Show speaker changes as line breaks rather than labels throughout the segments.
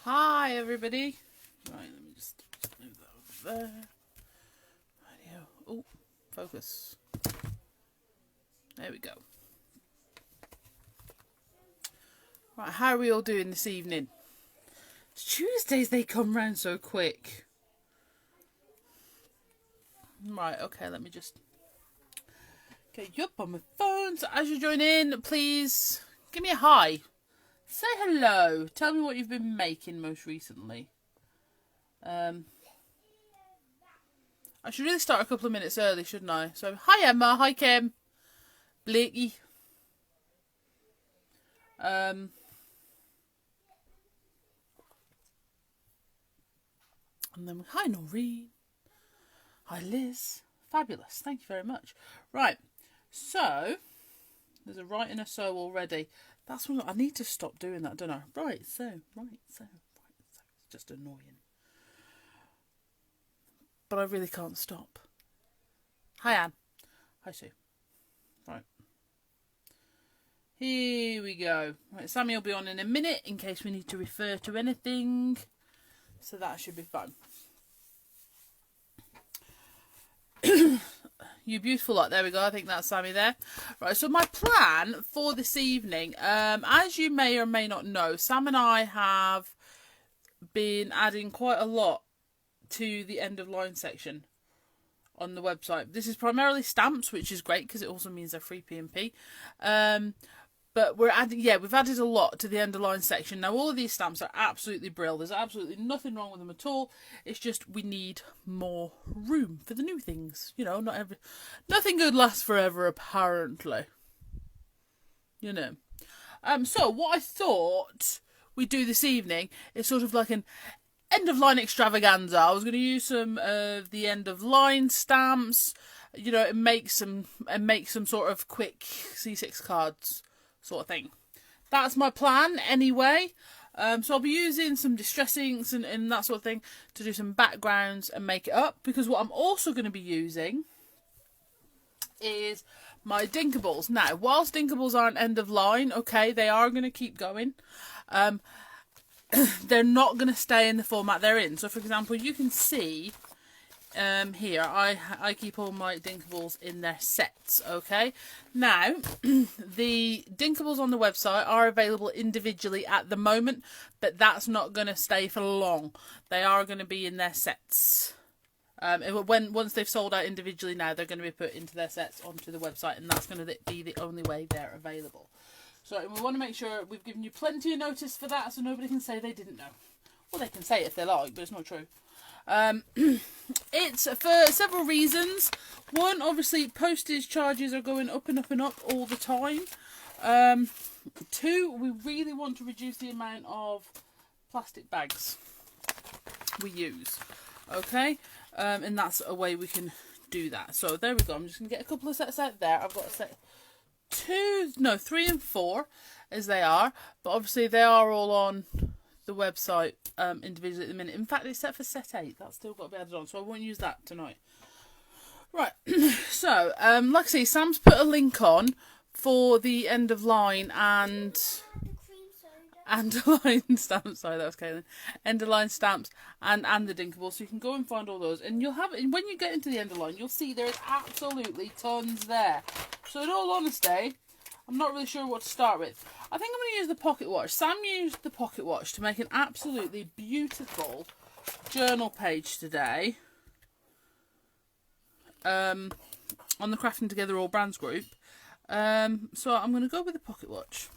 Hi everybody. Right, let me just move that over there. Rightio. Oh, focus. There we go. Right, how are we all doing this evening? It's Tuesdays, they come round so quick. Right, okay, let me just get you up on my phone. So as you join in, please give me a hi. Say hello. Tell me what you've been making most recently. I should really start a couple of minutes early, shouldn't I? So, hi Emma, hi Kim, Blakey. And then, hi Noreen. Hi Liz. Fabulous, thank you very much. Right, so, there's a right and a so already. That's what I need to stop doing that, don't I? Right, so. It's just annoying. But I really can't stop. Hi Anne. Hi Sue. Right. Here we go. Right, Sammy will be on in a minute in case we need to refer to anything. So that should be fun. You beautiful lot. There we go. I think that's Sammy there. Right, so my plan for this evening, as you may or may not know, Sam and I have been adding quite a lot to the end of line section on the website. This is primarily stamps, which is great because it also means they're free P&P. But we're adding, we've added a lot to the end of line section. Now, all of these stamps are absolutely brilliant. There's absolutely nothing wrong with them at all. It's just we need more room for the new things. You know, nothing good lasts forever, apparently. You know. So what I thought we'd do this evening is sort of like an end of line extravaganza. I was going to use some of the end of line stamps, you know, and make some sort of quick C6 cards sort of thing. That's my plan anyway. So I'll be using some distress inks and that sort of thing to do some backgrounds and make it up, because what I'm also going to be using is my Dinkables. Now, whilst Dinkables aren't end of line, okay, they are going to keep going. They're not going to stay in the format they're in. So, for example, you can see here, I keep all my Dinkables in their sets, okay? Now, the Dinkables on the website are available individually at the moment, but that's not going to stay for long. They are going to be in their sets. Once they've sold out individually now, they're going to be put into their sets onto the website, and that's going to be the only way they're available. So we want to make sure we've given you plenty of notice for that, so nobody can say they didn't know. Well, they can say it if they like, but it's not true. It's for several reasons. One, obviously, postage charges are going up and up and up all the time. Two, we really want to reduce the amount of plastic bags we use. Okay, and that's a way we can do that. So there we go. I'm just going to get a couple of sets out there. I've got a set 3 and 4 as they are, but obviously they are all on the website individually at the minute. In fact, it's set for set 8. That's still got to be added on, so I won't use that tonight. Right, so like I say, Sam's put a link on for the end of line and line stamps. Sorry, that was Caitlin. End of line stamps and the Dinkables, so you can go and find all those, and you'll have it when you get into the end of line. You'll see there is absolutely tons there. So in all honesty, I'm not really sure what to start with. I think I'm going to use the pocket watch. Sam used the pocket watch to make an absolutely beautiful journal page today on the Crafting Together All Brands group. So I'm going to go with the pocket watch.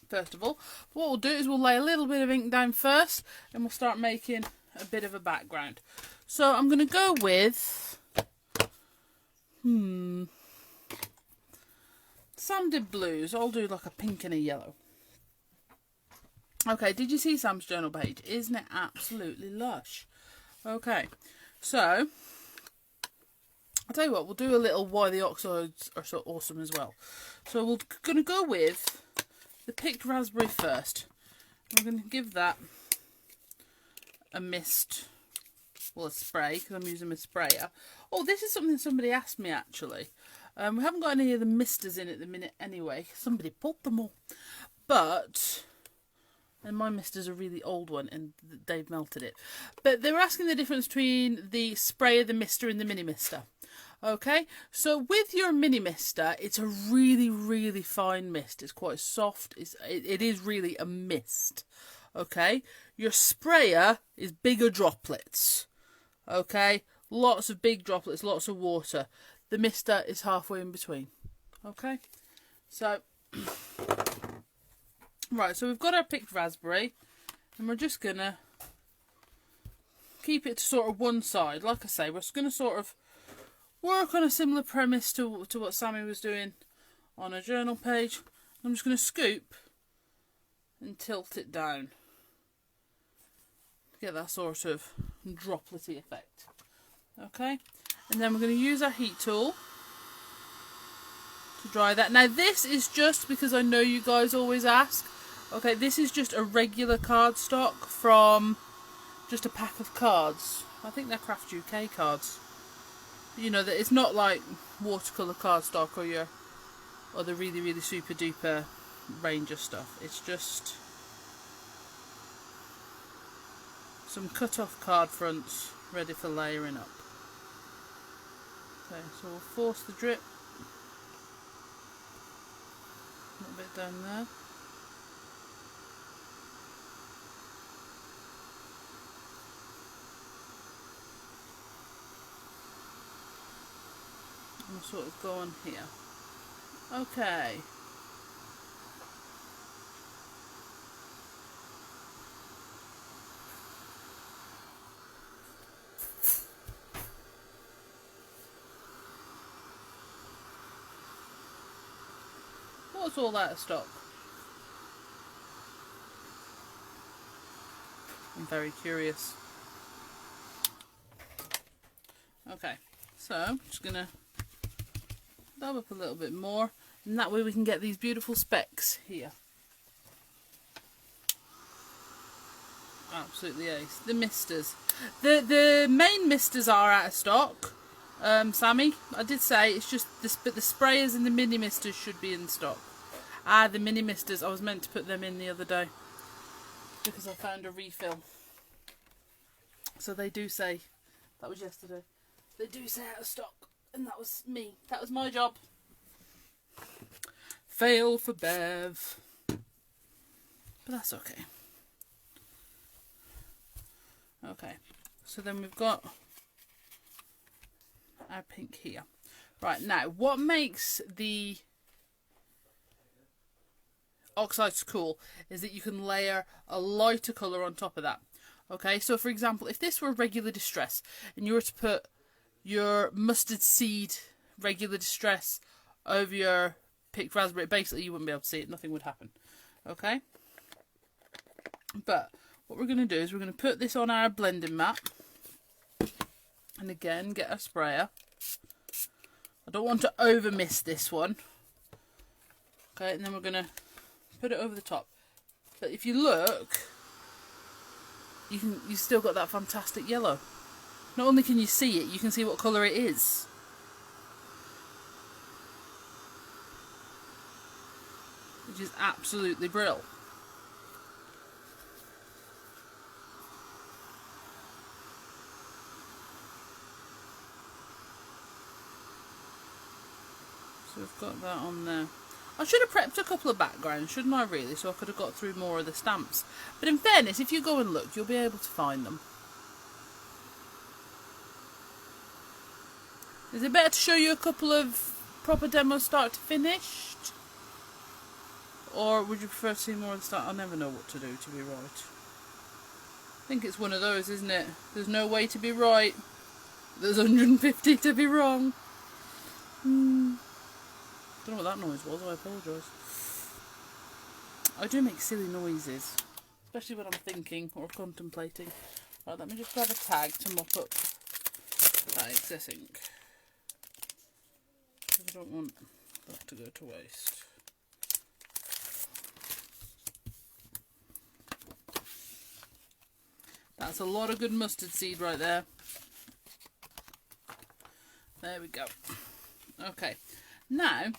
First of all, what we'll do is we'll lay a little bit of ink down first, and we'll start making a bit of a background. So I'm going to go with Sam did blues. I'll do like a pink and a yellow. Okay, did you see Sam's journal page? Isn't it absolutely lush? Okay, so I'll tell you what, we'll do a little why the oxides are so awesome as well. So we're going to go with the picked raspberry first. We're going to give that a mist, well, a spray, because I'm using my sprayer. Oh, this is something somebody asked me actually. We haven't got any of the misters in at the minute anyway. Somebody pulled them all. But And my mister's a really old one and they've melted it. But they were asking the difference between the sprayer, the mister and the mini mister. Okay, so with your mini mister, it's a really, really fine mist. It's quite soft. It is really a mist. Okay, your sprayer is bigger droplets. Okay, lots of big droplets, lots of water. The mister is halfway in between. Okay, so right, so we've got our picked raspberry, and we're just gonna keep it to sort of one side. Like I say, we're just gonna sort of work on a similar premise to what Sammy was doing on her journal page. I'm just going to scoop and tilt it down to get that sort of dropletty effect. Okay, and then we're going to use our heat tool to dry that. Now this is just because I know you guys always ask. Okay, this is just a regular cardstock from just a pack of cards. I think they're Craft UK cards. You know, that it's not like watercolour cardstock or the really, really super duper range of stuff. It's just some cut off card fronts ready for layering up. Okay, so we'll force the drip a little bit down there. We'll sort of go on here. Okay. What's all that of stock? I'm very curious. Okay, so I'm just gonna dab up a little bit more, and that way we can get these beautiful specks here. Absolutely ace. The misters. The main misters are out of stock. Sammy, I did say it's just this, but the sprayers and the mini misters should be in stock. Ah, the mini misters, I was meant to put them in the other day because I found a refill. So they do say, that was yesterday, they do say out of stock. And that was me. That was my job. Fail for Bev. But that's okay. Okay. So then we've got our pink here. Right, now, what makes the oxides cool is that you can layer a lighter colour on top of that. Okay, so for example, if this were regular distress and you were to put your mustard seed regular distress over your picked raspberry, basically you wouldn't be able to see it, nothing would happen. Okay, but what we're going to do is we're going to put this on our blending mat, and again get a sprayer. I don't want to over mist this one. Okay, and then we're going to put it over the top. But if you look, you still got that fantastic yellow. Not only can you see it, you can see what colour it is. Which is absolutely brilliant. So we've got that on there. I should have prepped a couple of backgrounds, shouldn't I really? So I could have got through more of the stamps. But in fairness, if you go and look, you'll be able to find them. Is it better to show you a couple of proper demos start to finish? Or would you prefer to see more of the start? I never know what to do, to be right. I think it's one of those, isn't it? There's no way to be right. There's 150 to be wrong. Don't know what that noise was, I apologise. I do make silly noises. Especially when I'm thinking or contemplating. Right, let me just grab a tag to mop up that excess ink. I don't want that to go to waste. That's a lot of good mustard seed right there. There we go. Okay, now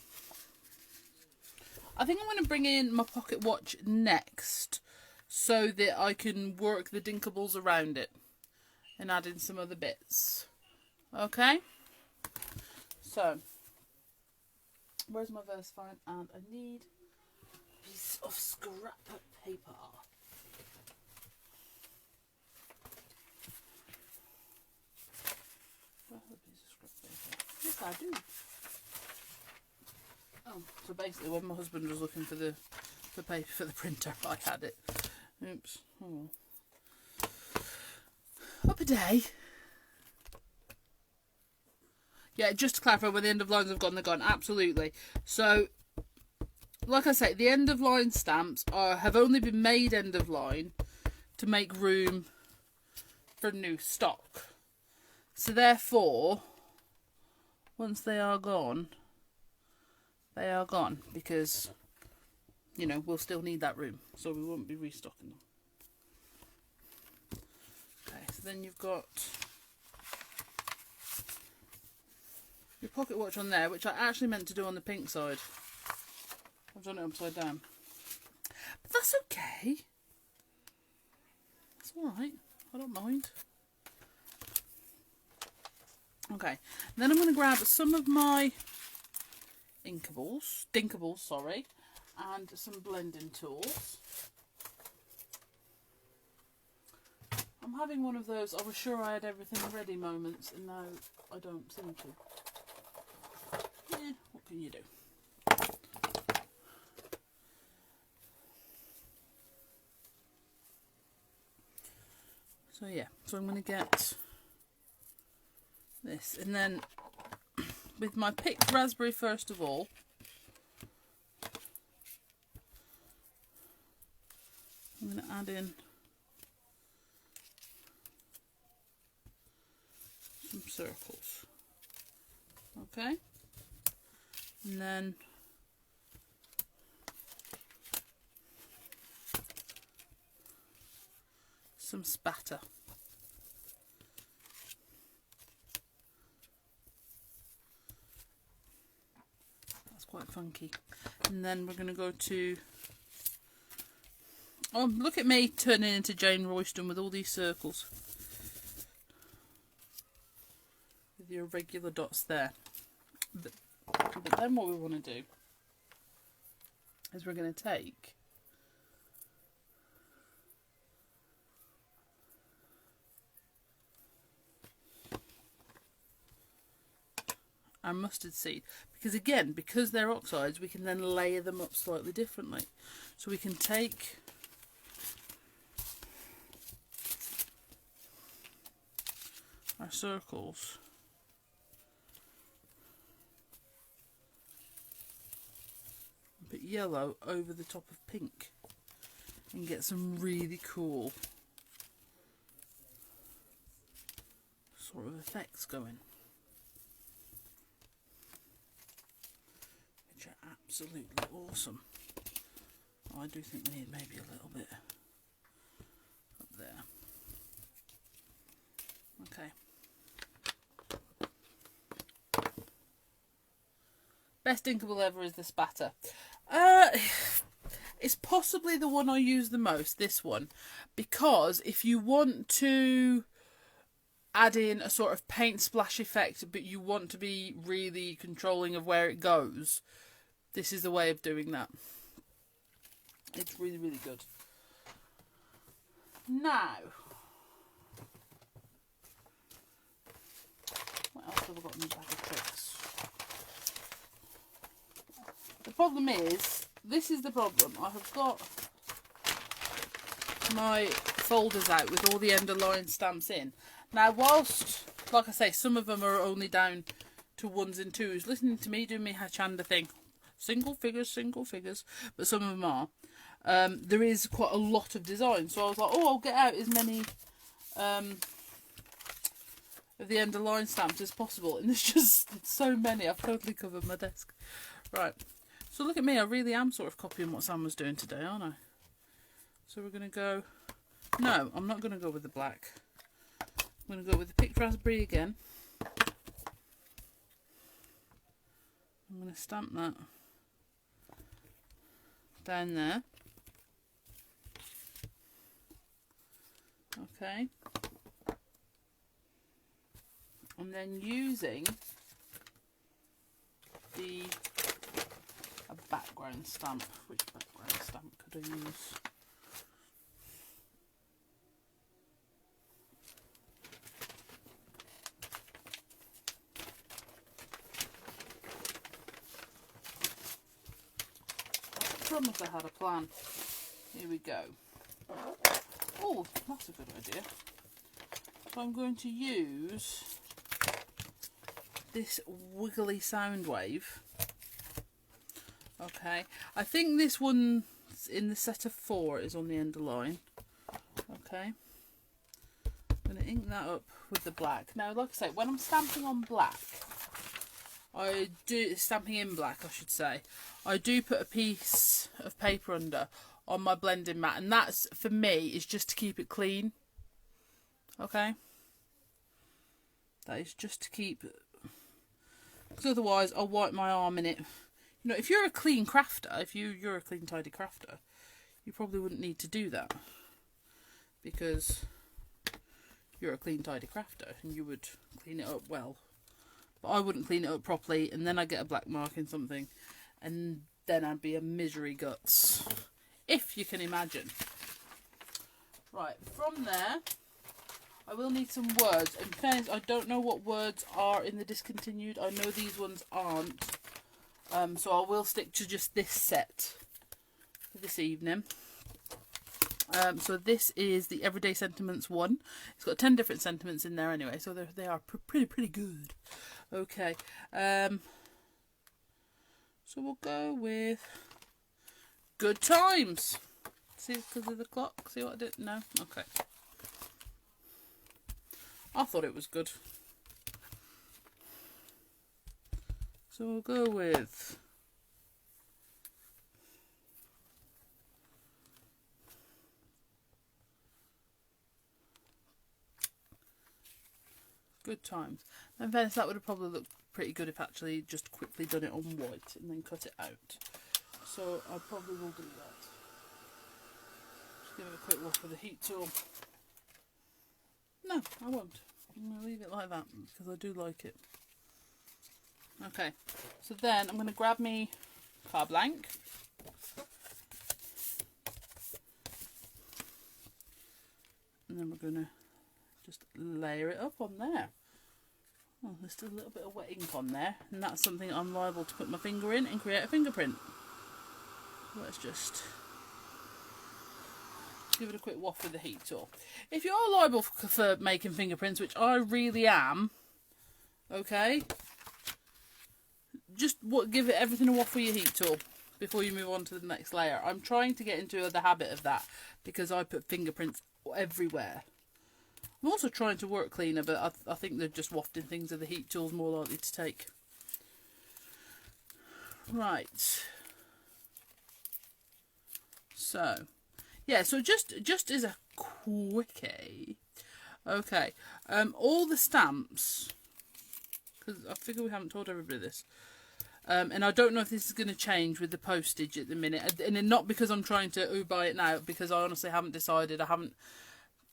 I think I'm going to bring in my pocket watch next. so that I can work the dinkables around it and add in some other bits. Okay, so where's my VersaFine? And I need a piece of scrap paper. Where have a piece of scrap paper? Yes, I do. Oh, so basically when my husband was looking for the paper for the printer, I had it. Oops. Oh. Up a day. Yeah, just to clarify, when the end of lines have gone, they're gone. Absolutely. So, like I say, the end of line stamps have only been made end of line to make room for new stock. So therefore, once they are gone, because, you know, we'll still need that room, so we won't be restocking them. Okay, so then you've got your pocket watch on there, which I actually meant to do on the pink side. I've done it upside down. But that's okay. It's alright. I don't mind. Okay, then I'm going to grab some of my dinkables, sorry, and some blending tools. I'm having one of those I was sure I had everything ready moments, and now I don't seem to. Yeah, what can you do? So yeah, so I'm going to get this, and then with my picked raspberry first of all, I'm going to add in some circles. Okay, and then some spatter. That's quite funky. And then we're going to go to, oh, look at me turning into Jane Royston with all these circles. With your regular dots there. But then what we want to do is we're going to take our mustard seed, because again, because they're oxides, we can then layer them up slightly differently. So we can take our circles and put yellow over the top of pink and get some really cool sort of effects going, which are absolutely awesome. Oh, I do think we need maybe a little bit up there. Okay. Best inkable ever is the spatter. It's possibly the one I use the most, this one, because if you want to add in a sort of paint splash effect, but you want to be really controlling of where it goes, this is the way of doing that. It's really, really good. Now, what else have I got in the bag of tricks? The problem is, this is the problem. I have got my folders out with all the end of line stamps in. Now, whilst, like I say, some of them are only down to 1s and 2s, listening to me doing my Hachanda thing, single figures, but some of them are. There is quite a lot of design, so I was like, oh, I'll get out as many of the end of line stamps as possible, and there's just so many. I've totally covered my desk. Right, so look at me, I really am sort of copying what Sam was doing today, aren't I? So we're going to go, no, I'm not going to go with the black. I'm going to go with the picked raspberry again. I'm going to stamp that down there. Okay. And then using a background stamp. Which background stamp could I use? I promise I had a plan. Here we go. Oh, that's a good idea. So I'm going to use this wiggly sound wave. Okay, I think this one's in the set of 4 is on the end of line. Okay, I'm going to ink that up with the black. Now, like I say, when I'm stamping on black, stamping in black, I should say, I do put a piece of paper under on my blending mat, and that's, for me, is just to keep it clean. Okay, that is just to keep, because otherwise I'll wipe my arm in it. You know, if you're a clean crafter, if you're a clean, tidy crafter, you probably wouldn't need to do that, because you're a clean, tidy crafter, and you would clean it up well. But I wouldn't clean it up properly, and then I'd get a black mark in something, and then I'd be a misery guts, if you can imagine. Right, from there, I will need some words. In fairness, I don't know what words are in the discontinued. I know these ones aren't. So I will stick to just this set for this evening. So this is the Everyday Sentiments one. It's got 10 different sentiments in there anyway, so they are pretty good. Okay. So we'll go with good times. See, because of the clock. See what I did? No? Okay. I thought it was good. So we'll go with good times. In fairness, that would have probably looked pretty good if actually just quickly done it on white and then cut it out. So I probably will do that. Just give it a quick wash with the heat tool. No, I won't. I'm going to leave it like that because I do like it. Okay, so then I'm going to grab me card blank. And then we're going to just layer it up on there. Oh, there's still a little bit of wet ink on there, and that's something I'm liable to put my finger in and create a fingerprint. Let's just give it a quick waft with the heat tool. If you are liable for making fingerprints, which I really am, okay, just give it everything a waft with your heat tool before you move on to the next layer. I'm trying to get into the habit of that because I put fingerprints everywhere. I'm also trying to work cleaner, but I think they're just wafting things with the heat tool's more likely to take. Right. So, yeah, so just as a quickie, okay, all the stamps, because I figure we haven't told everybody this, and I don't know if this is going to change with the postage at the minute, and not because I'm trying to buy it now, because I honestly haven't decided. I haven't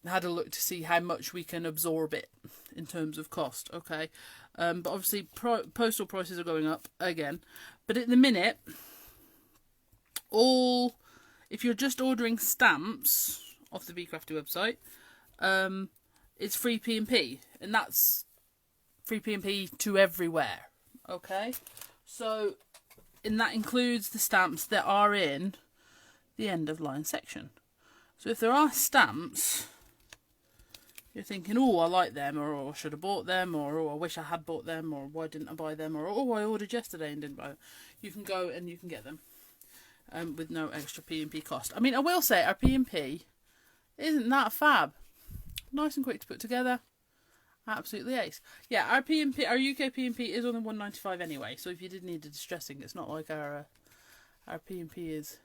had a look to see how much we can absorb it in terms of cost, okay, but obviously postal prices are going up again, but at the minute, if you're just ordering stamps off the Be Crafty website, it's free P&P, and that's free P&P to everywhere, okay, so, and that includes the stamps that are in the end of line section. So if there are stamps you're thinking, oh, I like them, or oh, I should have bought them, or oh, I wish I had bought them, or why didn't I buy them, or oh, I ordered yesterday and didn't buy them, you can go and you can get them with no extra P&P cost. I mean, I will say our P&P isn't that fab. Nice and quick to put together. Absolutely ace. Yeah, our UK P&P is only £1.95 anyway, so if you did need a distressing, it's not like our P&P is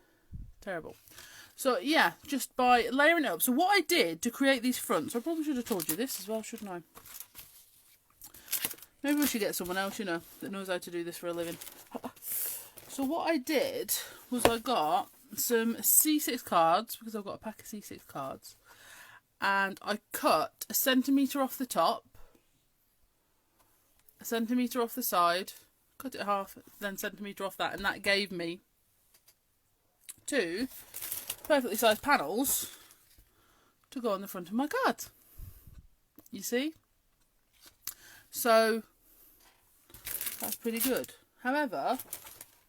terrible. So yeah, just by layering it up. So what I did to create these fronts, I probably should have told you this as well, shouldn't I? Maybe we should get someone else, you know, that knows how to do this for a living. So what I did was I got some C6 cards, because I've got a pack of C6 cards, and I cut 1 centimetre off the top, 1 centimetre off the side, cut it half, then 1 centimetre off that, and that gave me 2 perfectly sized panels to go on the front of my card. You see? So that's pretty good. However,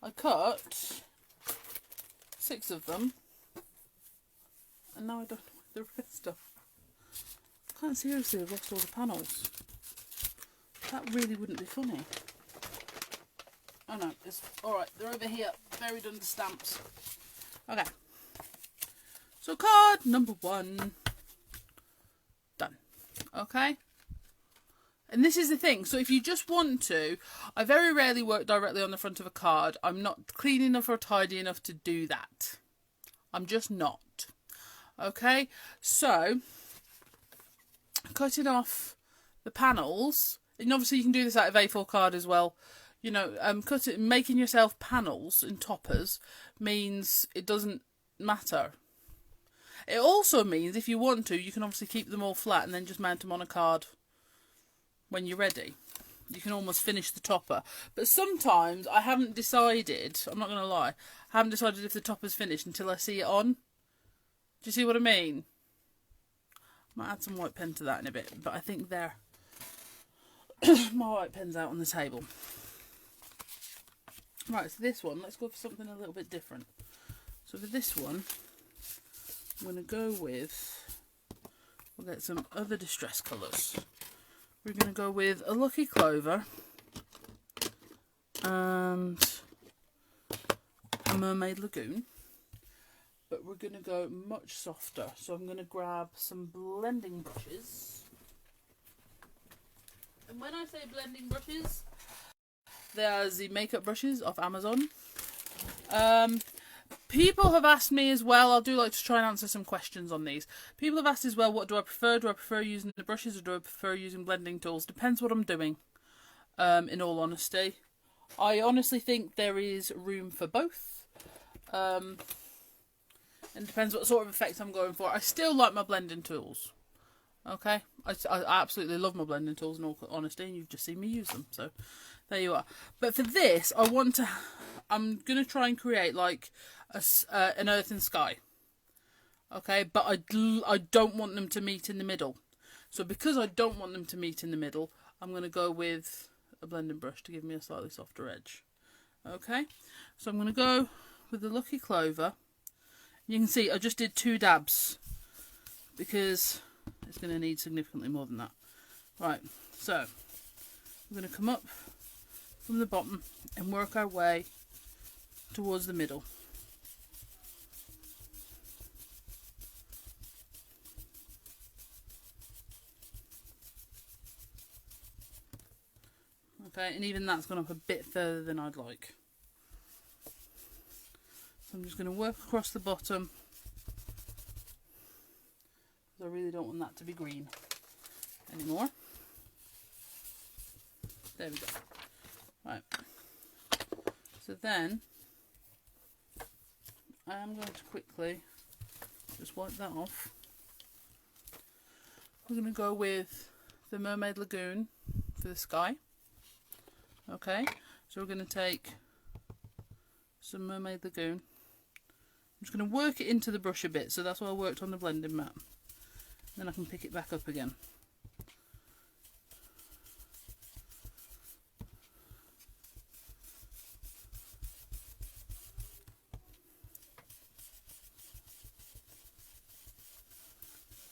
I cut 6 of them, and now I don't know where the rest are. I can't seriously have lost all the panels. That really wouldn't be funny. Oh no, it's alright, they're over here, buried under stamps. Okay. So card number 1 done. Okay. And this is the thing, so if you just want to, I very rarely work directly on the front of a card. I'm not clean enough or tidy enough to do that. I'm just not. Okay, so cutting off the panels, and obviously you can do this out of A4 card as well. You know, making yourself panels and toppers means it doesn't matter. It also means if you want to, you can obviously keep them all flat and then just mount them on a card when you're ready. You can almost finish the topper. But sometimes I haven't decided, I'm not going to lie, I haven't decided if the topper's finished until I see it on. Do you see what I mean? I might add some white pen to that in a bit, but I think there. My white pen's out on the table. Right, so this one, let's go for something a little bit different. So for this one, I'm going to go with, we'll get some other distress colours. We're going to go with a Lucky Clover and a Mermaid Lagoon. But we're going to go much softer. So I'm going to grab some blending brushes. And when I say blending brushes, they are the makeup brushes off Amazon. People have asked me as well, I do like to try and answer some questions on these. People have asked as well, what do I prefer? Do I prefer using the brushes or do I prefer using blending tools? Depends what I'm doing, in all honesty. I honestly think there is room for both. And depends what sort of effects I'm going for. I still like my blending tools. Okay? I absolutely love my blending tools in all honesty, and you've just seen me use them. So, there you are. But for this, I'm going to try and create like an earth and sky. Okay? But I don't want them to meet in the middle. So because I don't want them to meet in the middle, I'm going to go with a blending brush to give me a slightly softer edge. Okay? So I'm going to go with the Lucky Clover. You can see I just did 2 dabs because it's going to need significantly more than that. Right, so we're going to come up from the bottom and work our way towards the middle. Okay, and even that's gone up a bit further than I'd like. So I'm just going to work across the bottom. I really don't want that to be green anymore. There we go. Right. So then I am going to quickly just wipe that off. We're going to go with the Mermaid Lagoon for the sky. Okay. So we're going to take some Mermaid Lagoon. I'm just going to work it into the brush a bit, so that's why I worked on the blending mat. Then I can pick it back up again.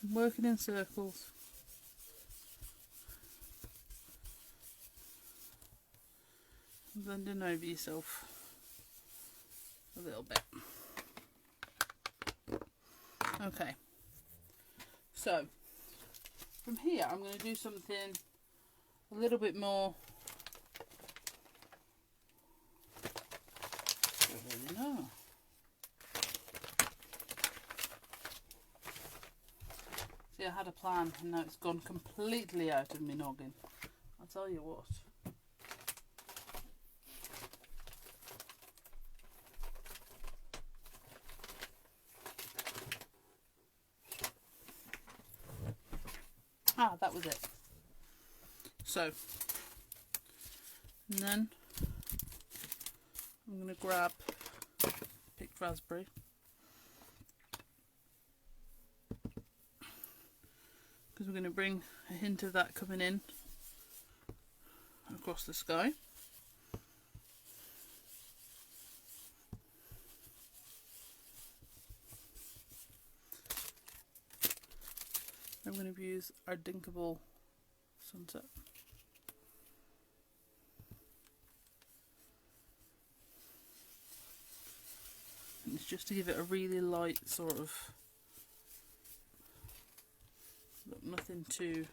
I'm working in circles. Blending over yourself a little bit. Okay. So, from here I'm going to do something a little bit more, I don't really know. See, I had a plan and now it's gone completely out of my noggin. I'll tell you what. Ah, that was it. So, and then I'm going to grab picked raspberry. Because we're going to bring a hint of that coming in across the sky. I'm going to use our Dinkable Sunset. And it's just to give it a really light sort of look, nothing too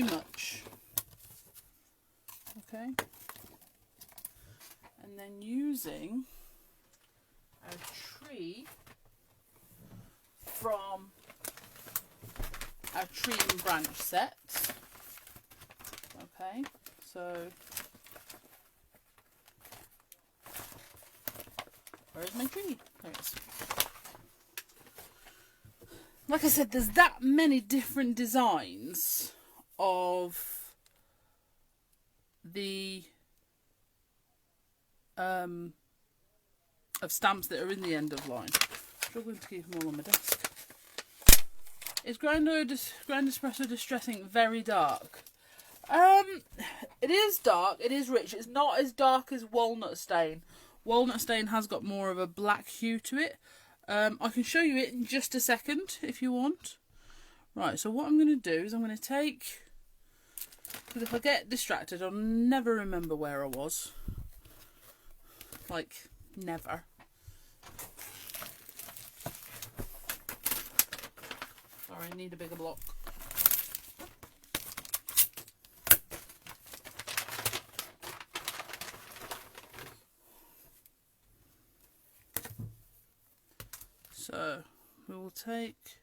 much. Okay. And then using a tree from our tree and branch set. Okay, so where's my tree? There it is. Like I said, there's that many different designs of the of stamps that are in the end of line. I'm struggling to keep them all on my desk. Is Grind Espresso Distress Ink very dark? It is dark, it is rich. It's not as dark as Walnut Stain. Walnut Stain has got more of a black hue to it. I can show you it in just a second if you want. Right, so what I'm going to do is I'm going to take... Because if I get distracted, I'll never remember where I was. Like, never. Sorry, I need a bigger block. So, we will take...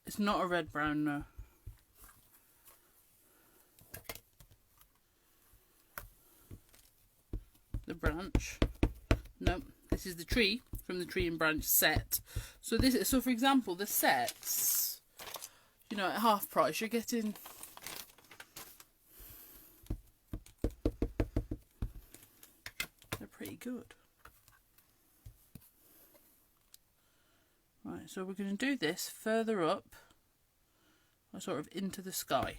It's not a red brown, no. The branch. No, this is the tree from the tree and branch set. So this is, so for example, the sets, you know, at half price you're getting they're pretty good. Right, so we're going to do this further up, or sort of into the sky.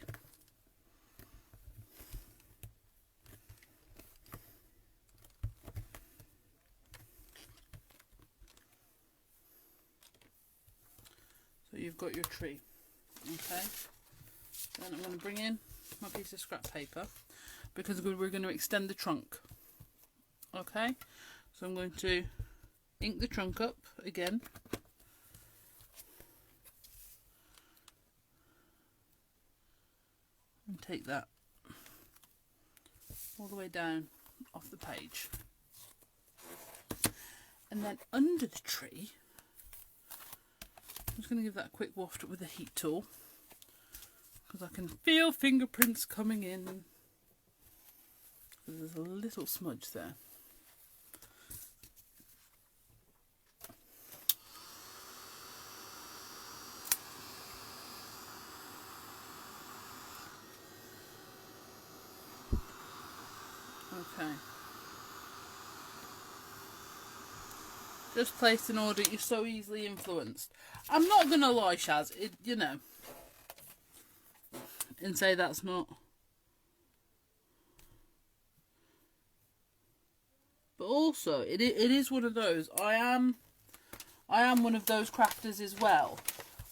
So you've got your tree, okay? Then I'm going to bring in my piece of scrap paper because we're going to extend the trunk, okay? So I'm going to ink the trunk up again. And take that all the way down off the page. And then under the tree, I'm just going to give that a quick waft with a heat tool because I can feel fingerprints coming in. There's a little smudge there. Okay. Just placed in order, you're so easily influenced. I'm not going to lie, Shaz, you know, and say that's not. But also, it is one of those, I am one of those crafters as well.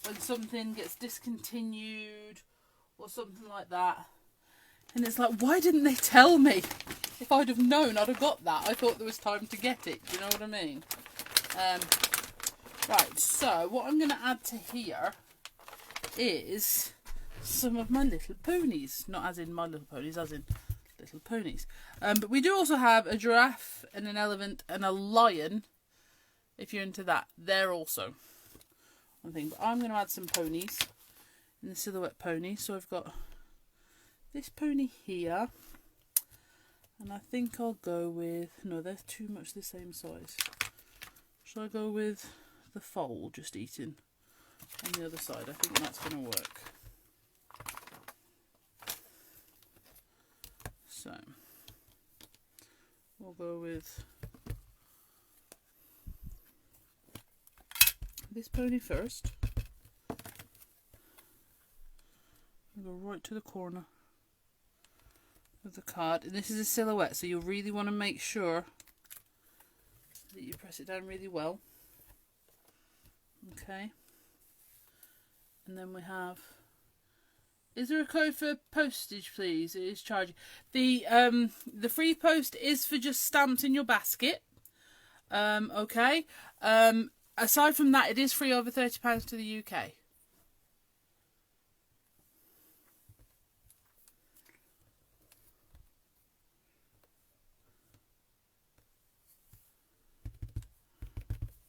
When something gets discontinued or something like that, and it's like, why didn't they tell me? If I'd have known, I'd have got that. I thought there was time to get it. Do you know what I mean? Right, so what I'm going to add to here is some of my little ponies. Not as in my little ponies, as in little ponies. But we do also have a giraffe and an elephant and a lion. If you're into that, there also. One thing, but I'm going to add some ponies in the silhouette pony. So I've got this pony here. And I think I'll go with... No, they're too much the same size. Shall I go with the foal just eating on the other side. I think that's going to work. So we'll go with this pony first. I'll go right to the corner of the card, and this is a silhouette, so you'll really want to make sure that you press it down really well. Okay, and then we have, is there a code for postage, please? It is charging. The free post is for just stamps in your basket. Okay. Aside from that, it is free over £30 to the UK.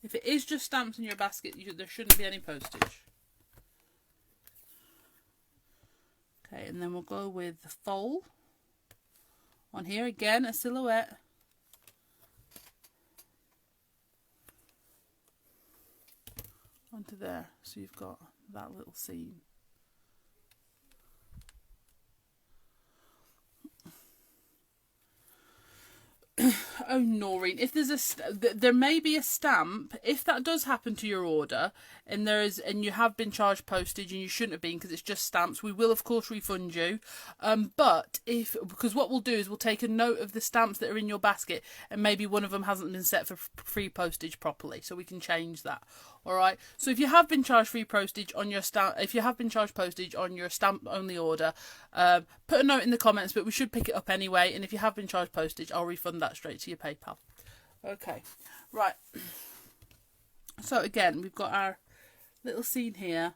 If it is just stamps in your basket, there shouldn't be any postage. Okay, and then we'll go with the foal on here. Again, a silhouette. Onto there, so you've got that little scene. Oh, Noreen, if there's there may be a stamp. If that does happen to your order, and you have been charged postage and you shouldn't have been because it's just stamps, we will of course refund you. But because what we'll do is we'll take a note of the stamps that are in your basket, and maybe one of them hasn't been set for free postage properly, so we can change that. All right. So if you have been charged free postage on your stamp, if you have been charged postage on your stamp only order, put a note in the comments. But we should pick it up anyway. And if you have been charged postage, I'll refund that straight to your PayPal. Okay. Right. So again, we've got our little scene here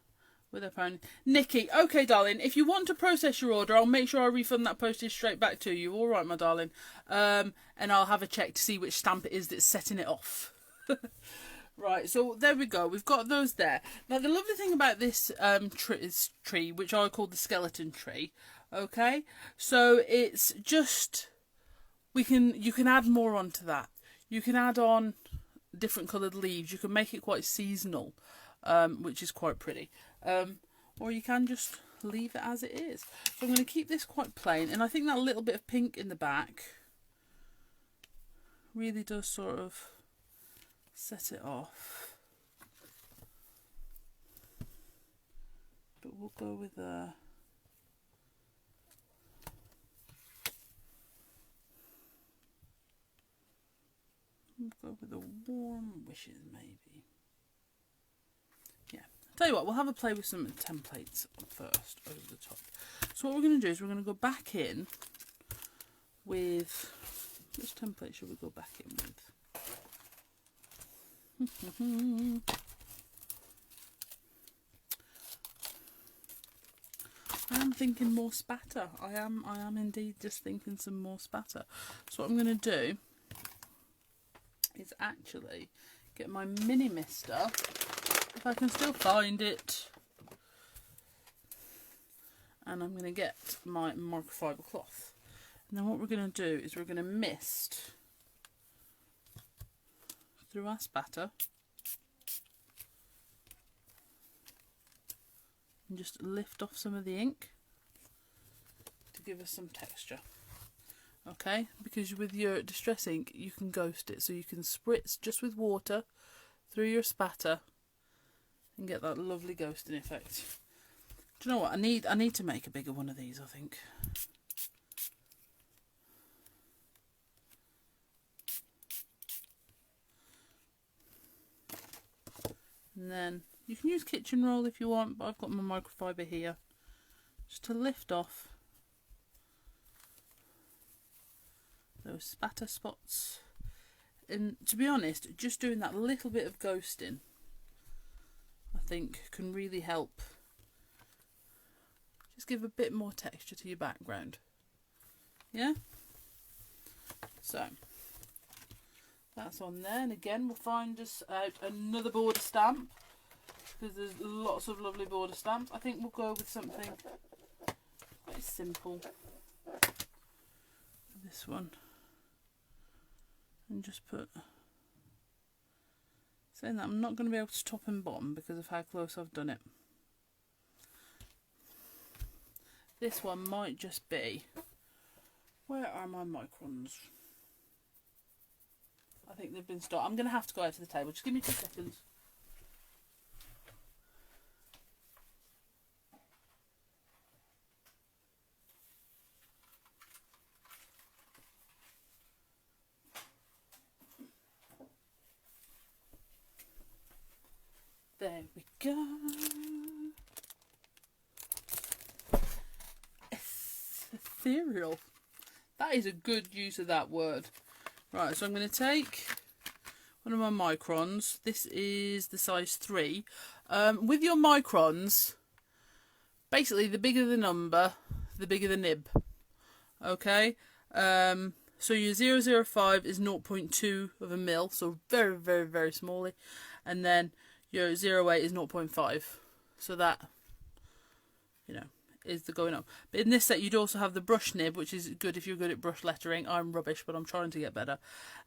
with our pony. Nikki, okay, darling. If you want to process your order, I'll make sure I refund that postage straight back to you. All right, my darling. And I'll have a check to see which stamp it is that's setting it off. Right, so there we go. We've got those there. Now, the lovely thing about this tree, which I call the skeleton tree, okay? So it's just, you can add more onto that. You can add on different coloured leaves. You can make it quite seasonal, which is quite pretty. Or you can just leave it as it is. So I'm going to keep this quite plain. And I think that little bit of pink in the back really does sort of set it off. But we'll go with a warm wishes, maybe. Yeah. Tell you what, we'll have a play with some templates first over the top. So what we're going to do is we're going to go back in with, which template should we go back in with? I am thinking more spatter. I am indeed just thinking some more spatter. So what I'm going to do is actually get my mini mister, if I can still find it, and I'm going to get my microfiber cloth. And then what we're going to do is we're going to mist through our spatter and just lift off some of the ink to give us some texture. Okay, because with your distress ink you can ghost it, so you can spritz just with water through your spatter and get that lovely ghosting effect. Do you know what, I need to make a bigger one of these, I think. And then you can use kitchen roll if you want, but I've got my microfiber here just to lift off those spatter spots. And to be honest, just doing that little bit of ghosting, I think, can really help just give a bit more texture to your background. Yeah? So that's on there, and again we'll find us out another border stamp, because there's lots of lovely border stamps. I think we'll go with something quite simple for this one, and just put Saying that, I'm not going to be able to top and bottom because of how close I've done it. This one might just be... Where are my microns? I think they've been stopped. I'm going to have to go out to the table. Just give me 2 seconds. There we go. Ethereal. That is a good use of that word. Right, so I'm going to take one of my microns. This is the size 3. With your microns, basically the bigger the number, the bigger the nib. Okay? So your 005 is 0.2 of a mil, so very, very, very smally. And then your 08 is 0.5. So that, you know, is the going up. But in this set you'd also have the brush nib, which is good if you're good at brush lettering. I'm rubbish, but I'm trying to get better.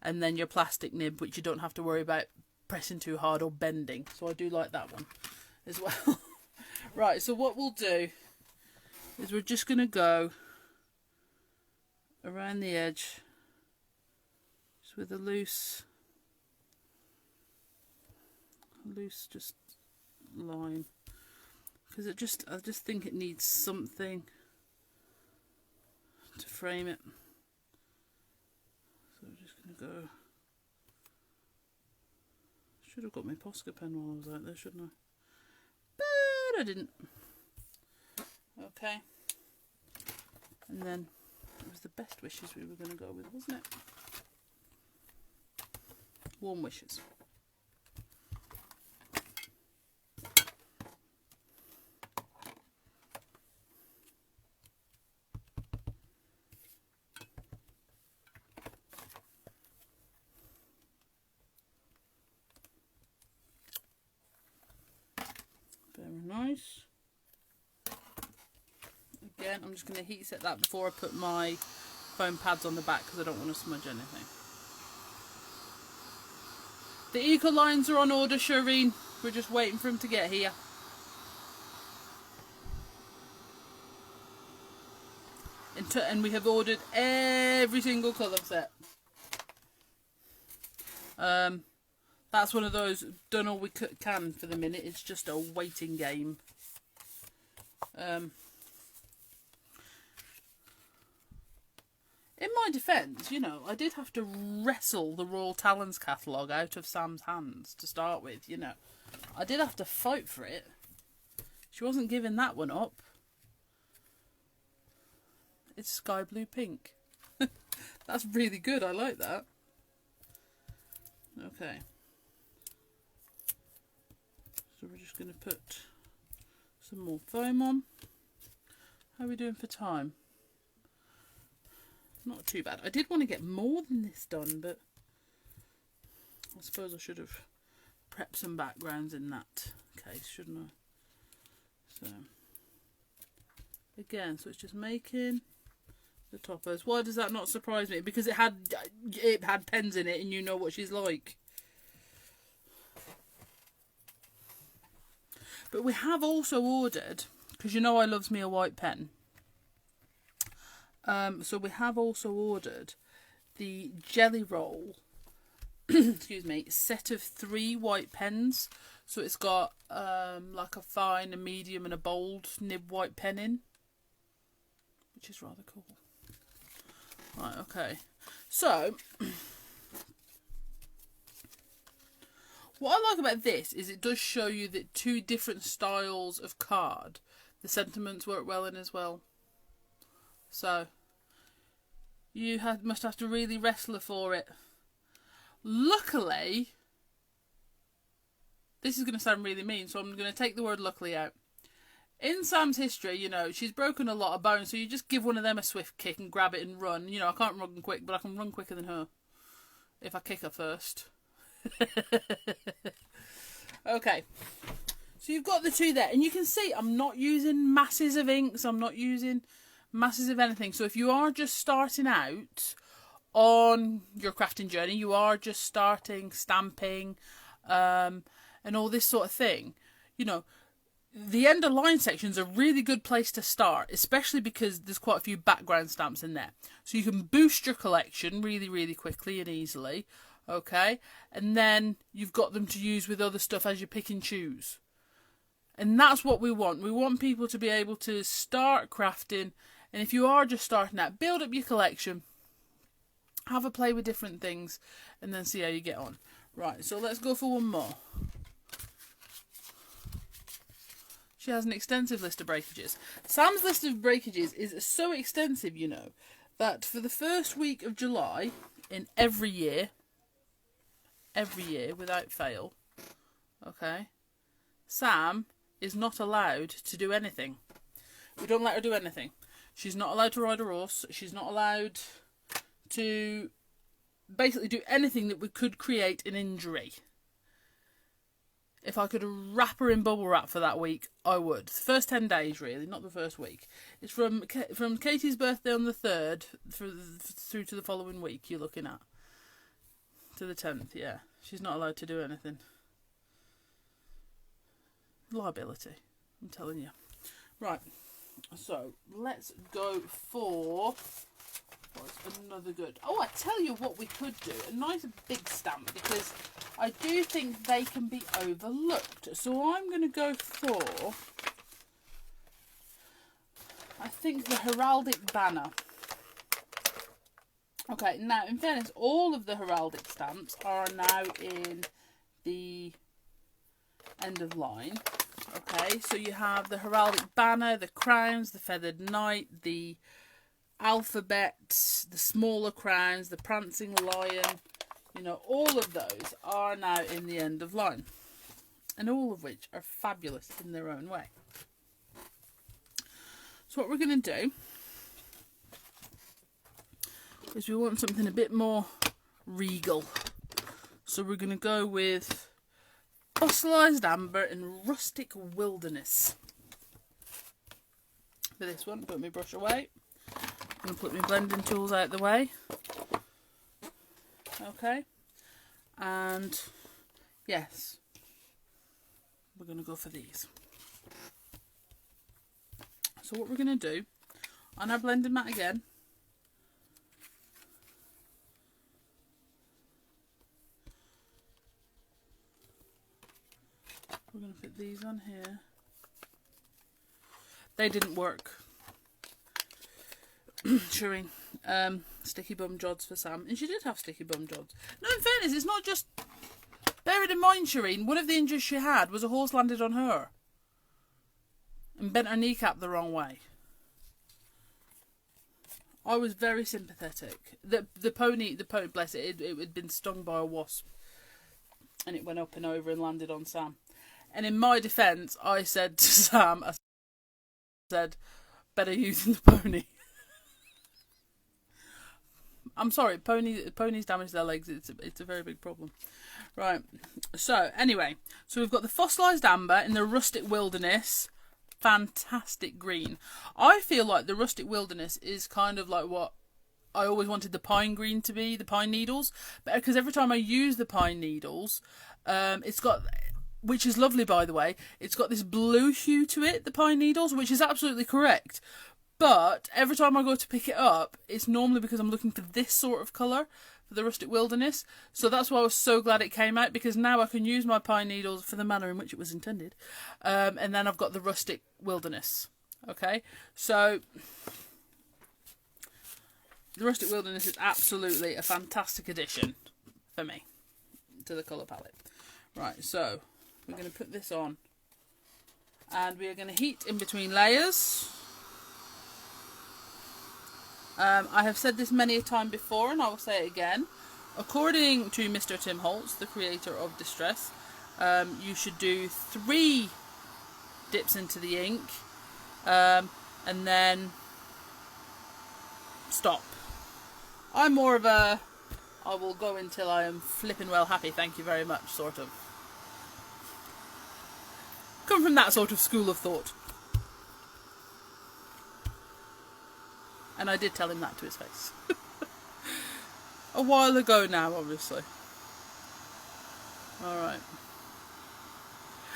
And then your plastic nib, which you don't have to worry about pressing too hard or bending. So I do like that one as well. Right, so what we'll do is we're just going to go around the edge just with a loose just line, because I just think it needs something to frame it. So I'm just going to go. Should have got my Posca pen while I was out there, shouldn't I? But I didn't. Okay. And then it was the best wishes we were going to go with, wasn't it? Warm wishes. Very nice. Again, I'm just going to heat set that before I put my foam pads on the back because I don't want to smudge anything. The eco lines are on order, Shireen. We're just waiting for them to get here. And we have ordered every single colour set. That's one of those, done all we can for the minute. It's just a waiting game. In my defence, you know, I did have to wrestle the Royal Talons catalogue out of Sam's hands to start with, you know. I did have to fight for it. She wasn't giving that one up. It's sky blue pink. That's really good, I like that. Okay. So we're just going to put some more foam on. How are we doing for time? Not too bad. I did want to get more than this done, but I suppose I should have prepped some backgrounds in that case, shouldn't I? So, again, so it's just making the toppers. Why does that not surprise me? Because it had pens in it, and you know what she's like. But we have also ordered, because you know I loves me a white pen. So we have also ordered the Jelly Roll, excuse me, set of 3 white pens. So it's got like a fine, a medium and a bold nib white pen in, which is rather cool. Right, okay. So what I like about this is it does show you that 2 different styles of card, the sentiments work well in as well. So you must have to really wrestle for it. Luckily, this is going to sound really mean, so I'm going to take the word luckily out. In Sam's history, you know, she's broken a lot of bones, so you just give one of them a swift kick and grab it and run. You know, I can't run quick, but I can run quicker than her if I kick her first. Okay, so you've got the 2 there, and you can see I'm not using masses of inks, I'm not using masses of anything. So if you are just starting out on your crafting journey, you are just starting stamping, and all this sort of thing. You know, the end of line section's a really good place to start, especially because there's quite a few background stamps in there. So you can boost your collection really, really quickly and easily, okay? And then you've got them to use with other stuff as you pick and choose. And that's what we want. We want people to be able to start crafting, and if you are just starting out, build up your collection, have a play with different things, and then see how you get on. Right, so let's go for one more. She has an extensive list of breakages. Sam's list of breakages is so extensive, you know, that for the first week of July, in every year, without fail, okay, Sam is not allowed to do anything. We don't let her do anything. She's not allowed to ride a horse. She's not allowed to basically do anything that could create an injury. If I could wrap her in bubble wrap for that week, I would. The first 10 days, really, not the first week. It's from Katie's birthday on the 3rd through to the following week you're looking at. To the 10th, yeah. She's not allowed to do anything. Liability, I'm telling you. Right, so let's go for... what's another good... Oh, I tell you what we could do. A nice big stamp, because I do think they can be overlooked. So I'm going to go for... I think the Heraldic Banner. Okay, now, in fairness, all of the Heraldic stamps are now in the end of line. Okay, so you have the Heraldic Banner, the Crowns, the Feathered Knight, the Alphabet, the smaller crowns, the Prancing Lion, you know, all of those are now in the end of line. And all of which are fabulous in their own way. So what we're going to do is we want something a bit more regal. So we're going to go with Fossilized Amber and Rustic Wilderness. For this one, put my brush away. I'm going to put my blending tools out the way. Okay. And yes, we're going to go for these. So what we're going to do, on our blending mat again, we're going to put these on here. They didn't work. Shireen, sticky bum jods for Sam, and she did have sticky bum jods. No, in fairness, it's not just... Bear it in mind, Shireen, one of the injuries she had was a horse landed on her and bent her kneecap the wrong way. I was very sympathetic. The pony, bless it, it had been stung by a wasp, and it went up and over and landed on Sam. And in my defence, I said to Sam, I said, better you than the pony. I'm sorry, ponies damage their legs. It's a very big problem. Right. So anyway, so we've got the Fossilized Amber in the Rustic Wilderness. Fantastic green. I feel like the Rustic Wilderness is kind of like what I always wanted the pine green to be, the pine needles. But because every time I use the pine needles, it's got, which is lovely by the way, it's got this blue hue to it, the pine needles, which is absolutely correct. But every time I go to pick it up, it's normally because I'm looking for this sort of colour for the Rustic Wilderness. So that's why I was so glad it came out, because now I can use my pine needles for the manner in which it was intended. And then I've got the Rustic Wilderness. Okay, so the Rustic Wilderness is absolutely a fantastic addition for me to the colour palette. Right, so we're going to put this on. And we are going to heat in between layers. I have said this many a time before, and I will say it again. According to Mr. Tim Holtz, the creator of Distress, you should do 3 dips into the ink, and then stop. I'm more of a, I will go until I am flipping well happy, thank you very much, sort of. Come from that sort of school of thought. And I did tell him that to his face. A while ago now, obviously. Alright.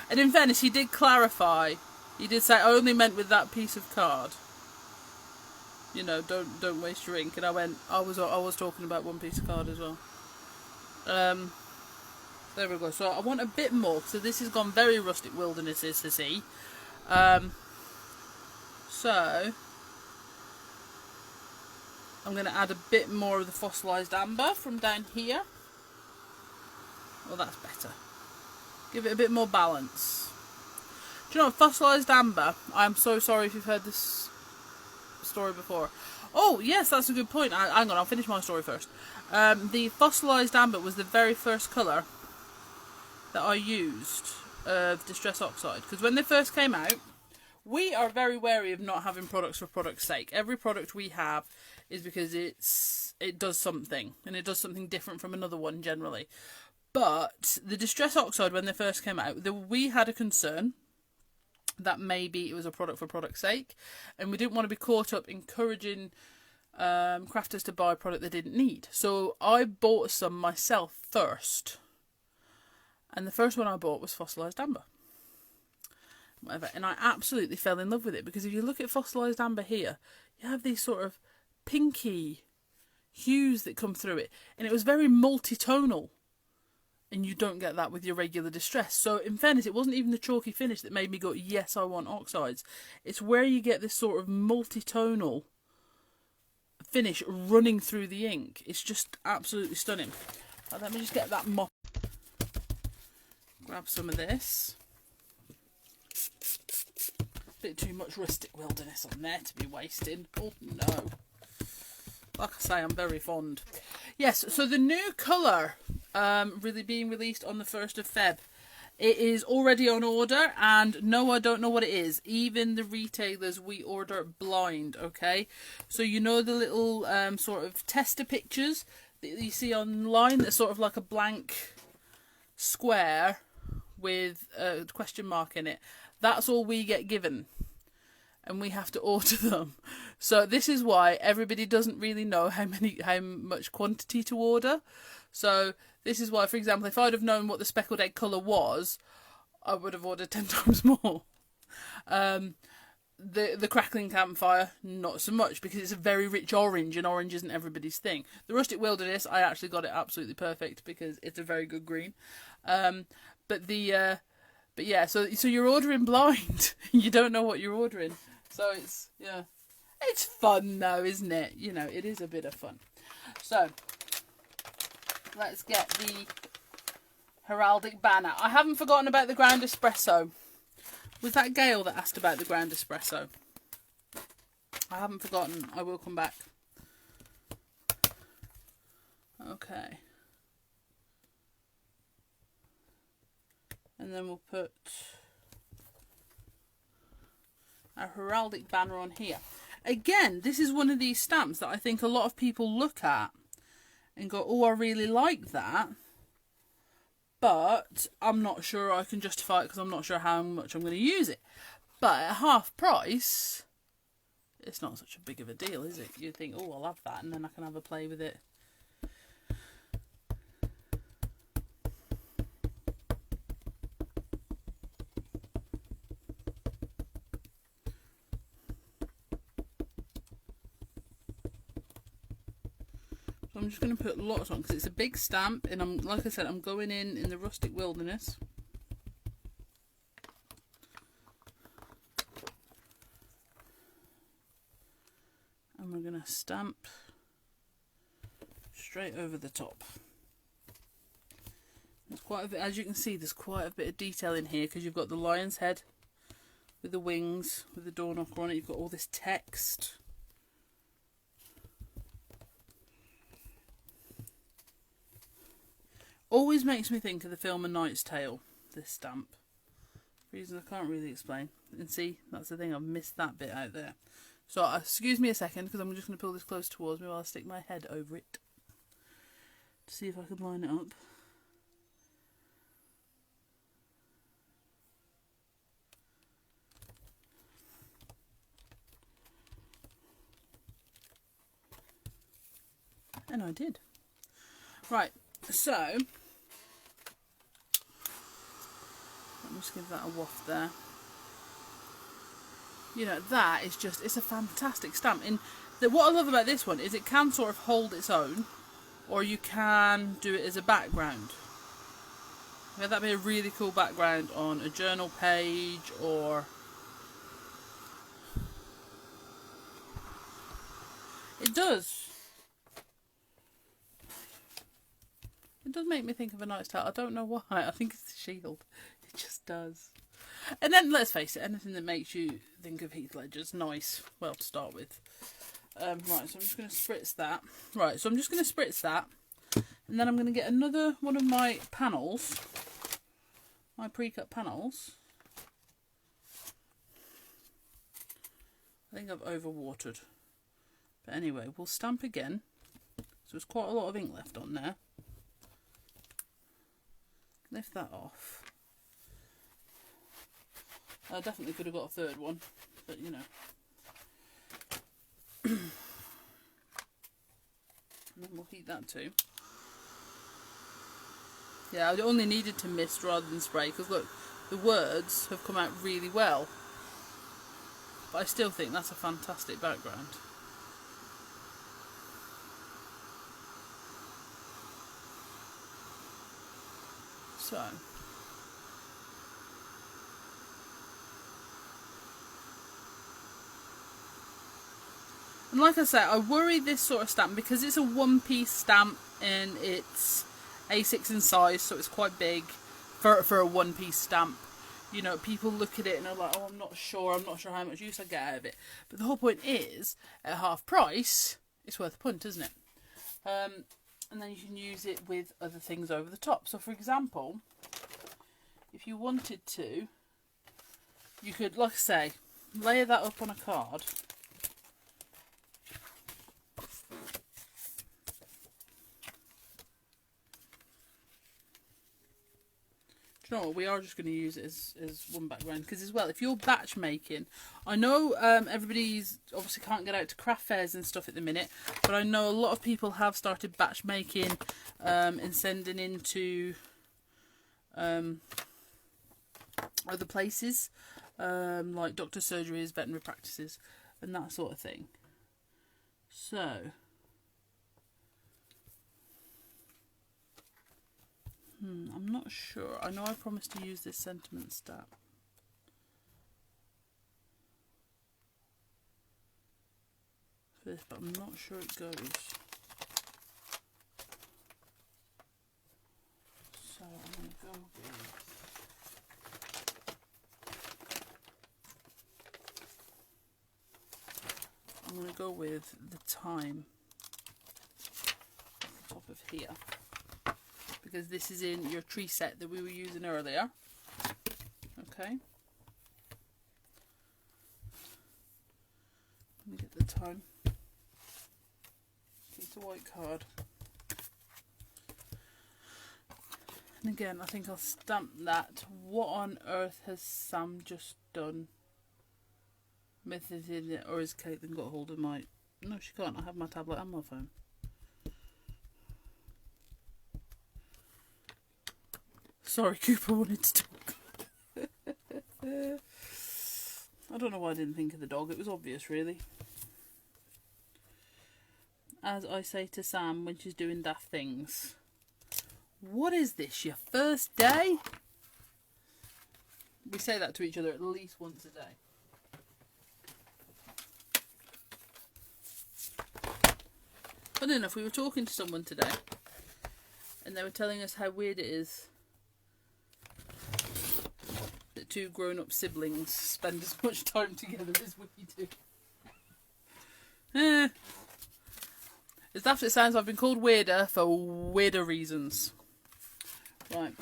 And in fairness, he did clarify. He did say, I only meant with that piece of card. You know, don't waste your ink. And I went, I was talking about one piece of card as well. There we go. So I want a bit more. So this has gone very rustic wilderness, to see. So I'm going to add a bit more of the Fossilized Amber from down here. Well, that's better. Give it a bit more balance. Do you know what? Fossilized Amber, I'm so sorry if you've heard this story before. Oh, yes, that's a good point. Hang on, I'll finish my story first. The Fossilized Amber was the very first colour that I used of Distress Oxide. Because when they first came out, we are very wary of not having products for product's sake. Every product we have is because it does something. And it does something different from another one, generally. But the Distress Oxide, when they first came out, we had a concern that maybe it was a product for product's sake, and we didn't want to be caught up encouraging crafters to buy a product they didn't need. So I bought some myself first, and the first one I bought was Fossilized Amber. Whatever, and I absolutely fell in love with it, because if you look at Fossilized Amber here, you have these sort of pinky hues that come through it, and it was very multi-tonal. And you don't get that with your regular Distress. So, in fairness, it wasn't even the chalky finish that made me go, yes, I want oxides. It's where you get this sort of multi-tonal finish running through the ink. It's just absolutely stunning. Right, let me just get that mop. Grab some of this. Bit too much rustic wilderness on there to be wasting. Oh, no. Like I say, I'm very fond. Yes, so the new colour really being released on the 1st of Feb. It is already on order, and no, I don't know what it is. Even the retailers, we order blind, okay? So you know the little sort of tester pictures that you see online that's sort of like a blank square with a question mark in it. That's all we get given. And we have to order them. So this is why everybody doesn't really know how much quantity to order. So this is why, for example, if I'd have known what the speckled egg colour was, I would have ordered 10 times more. The crackling campfire, not so much, because it's a very rich orange, and orange isn't everybody's thing. The rustic wilderness, I actually got it absolutely perfect because it's a very good green. But yeah, so you're ordering blind. You don't know what you're ordering. So it's fun though, isn't it? You know, it is a bit of fun. So let's get the Heraldic Banner. I haven't forgotten about the ground espresso. Was that Gail that asked about the ground espresso? I haven't forgotten. I will come back. Okay. And then we'll put our Heraldic Banner on here. Again, this is one of these stamps that I think a lot of people look at and go, oh, I really like that. But I'm not sure I can justify it because I'm not sure how much I'm going to use it. But at half price, it's not such a big of a deal, is it? You think, oh, I'll have that and then I can have a play with it. I'm just going to put lots on because it's a big stamp, and like I said, I'm going in the rustic wilderness. And we're going to stamp straight over the top. There's quite a bit, as you can see, there's quite a bit of detail in here because you've got the lion's head with the wings, with the door knocker on it. You've got all this text. Always makes me think of the film A Knight's Tale, this stamp. For reason I can't really explain. And see, that's the thing, I've missed that bit out there. So, excuse me a second, because I'm just going to pull this close towards me while I stick my head over it. To see if I can line it up. And I did. Right, so just give that a waft there. You know, that is just, it's a fantastic stamp. And what I love about this one is it can sort of hold its own, or you can do it as a background. Yeah, that'd be a really cool background on a journal page, or it does. It does make me think of a knight's tale. I don't know why. I think it's the shield. It just does. And then, let's face it, anything that makes you think of Heath Ledger's nice. Well, to start with. Right, so I'm just going to spritz that. Right, so I'm just going to spritz that. And then I'm going to get another one of my panels. My pre-cut panels. I think I've overwatered. But anyway, we'll stamp again. So there's quite a lot of ink left on there. Lift that off. I definitely could have got a third one, but you know. And then we'll heat that too. Yeah, I only needed to mist rather than spray, because look, the words have come out really well. But I still think that's a fantastic background. So, and like I say, I worry this sort of stamp because it's a one-piece stamp and it's A6 in size, so it's quite big for a one-piece stamp. You know, people look at it and are like, oh, I'm not sure how much use I get out of it. But the whole point is, at half price, it's worth a punt, isn't it? And then you can use it with other things over the top. So, for example, if you wanted to, you could, like I say, layer that up on a card. Do you know what? We are just going to use it as one background. Because as well, if you're batch making, I know everybody's obviously can't get out to craft fairs and stuff at the minute, but I know a lot of people have started batch making and sending into other places, like doctor surgeries, veterinary practices, and that sort of thing. So, I'm not sure. I know I promised to use this sentiment stamp. For this, but I'm not sure it goes. So I'm going to go with... I'm going to go with the time at the top of here. Because this is in your tree set that we were using earlier. Okay. Let me get the time. It's a white card. And again, I think I'll stamp that. What on earth has Sam just done? Method in it, or has Caitlin got hold of my... No, she can't. I have my tablet and my phone. Sorry, Cooper wanted to talk. I don't know why I didn't think of the dog. It was obvious, really. As I say to Sam when she's doing daft things. What is this, your first day? We say that to each other at least once a day. Funny enough, we were talking to someone today and they were telling us how weird it is that two grown-up siblings spend as much time together as we do. As daft as it sounds, I've been called weirder for weirder reasons. Right.